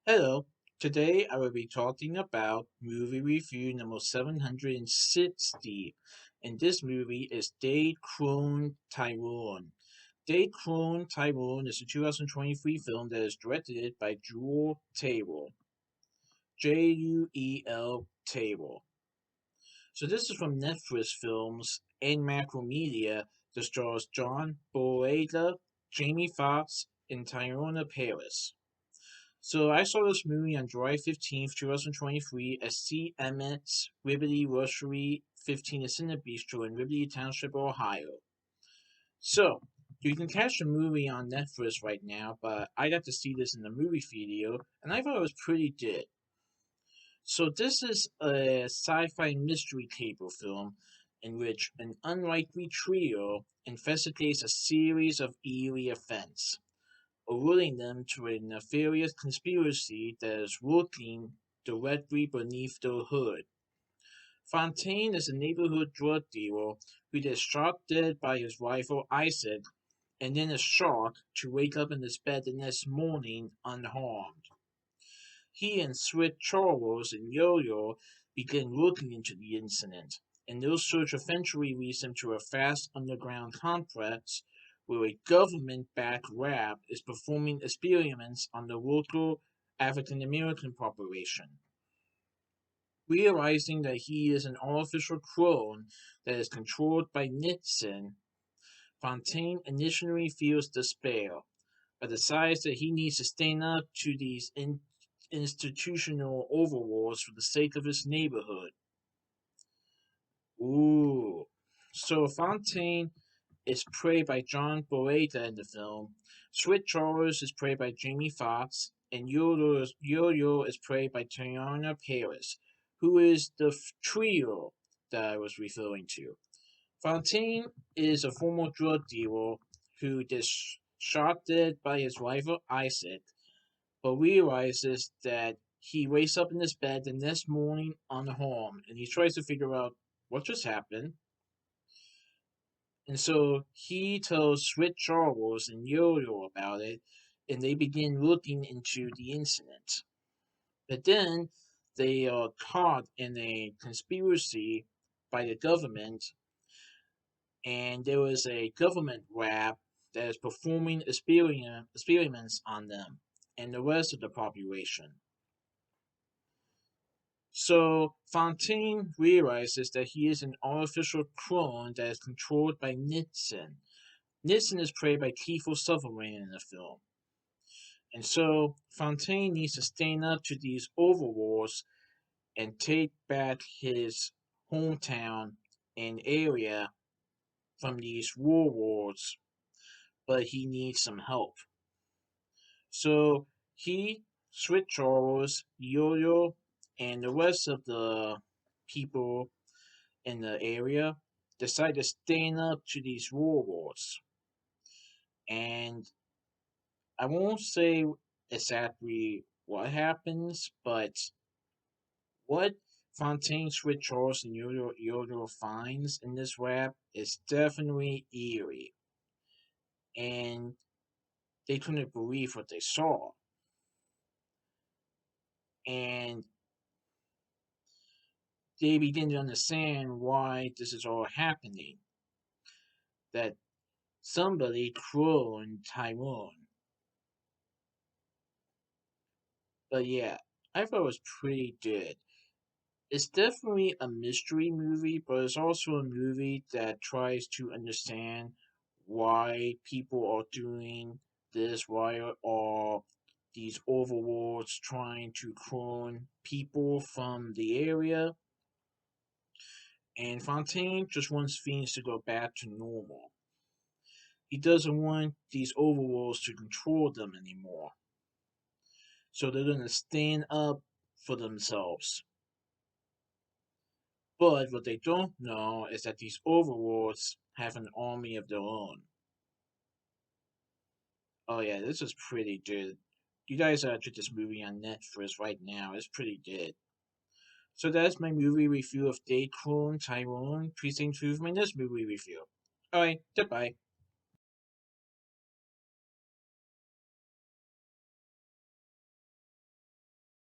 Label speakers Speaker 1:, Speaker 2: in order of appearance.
Speaker 1: Hello, today I will be talking about movie review number 760, and this movie is Tyrone. Tyrone is a 2023 film that is directed by Jewel Table, Juel Table. So this is from Netflix Films and Macromedia that stars John Boyega, Jamie Foxx, and Tyrone Paris. So I saw this movie on July 15th, 2023 at CMX Liberty Luxury 15 at Cinebistro in Liberty Township, Ohio. So, you can catch the movie on Netflix right now, but I got to see this in the movie video, and I thought it was pretty good. So this is a sci-fi mystery cable film in which an unlikely trio investigates a series of eerie events, alluding them to a nefarious conspiracy that is working directly beneath the hood. Fontaine is a neighborhood drug dealer who is shot dead by his rival Isaac and then is shocked to wake up in his bed the next morning unharmed. He and Sweet Charles and Yo-Yo begin looking into the incident, and their search eventually leads them to a vast underground complex where a government-backed lab is performing experiments on the local African American population. Realizing that he is an artificial clone that is controlled by Nixon, Fontaine initially feels despair, but decides that he needs to stand up to these institutional overlords for the sake of his neighborhood. Ooh. So Fontaine is played by John Boyega in the film. Sweet Charles is played by Jamie Foxx, and Yo-Yo is played by Tyrone Paris, who is the trio that I was referring to. Fontaine is a former drug dealer who is shot dead by his rival Isaac, but realizes that he wakes up in his bed the next morning unharmed, and he tries to figure out what just happened. And so he tells Sweet Charles and Yo-Yo about it, and they begin looking into the incident. But then they are caught in a conspiracy by the government, and there was a government lab that is performing experiments on them and the rest of the population. So Fontaine realizes that he is an artificial clone that is controlled by Nixon. Nixon is played by Kiefer Sutherland in the film. And so Fontaine needs to stand up to these overlords and take back his hometown and area from these warlords, but he needs some help. So he, Sweet Charles, Yo-Yo, and the rest of the people in the area decide to stand up to these warlords. And I won't say exactly what happens, but what Fontaine, Sweet Charles, and Yo-Yo finds in this rap is definitely eerie. And they couldn't believe what they saw. And they begin to understand why this is all happening. That somebody cloned Tyrone. But yeah, I thought it was pretty good. It's definitely a mystery movie, but it's also a movie that tries to understand why people are doing this, why are these overlords trying to clone people from the area. And Fontaine just wants things to go back to normal. He doesn't want these overlords to control them anymore. So they're going to stand up for themselves. But what they don't know is that these overlords have an army of their own. Oh yeah, this is pretty good. You guys check this movie on Netflix right now. It's pretty good. So that's my movie review of Tyrone. Please stay tuned for my next movie review. Alright, goodbye.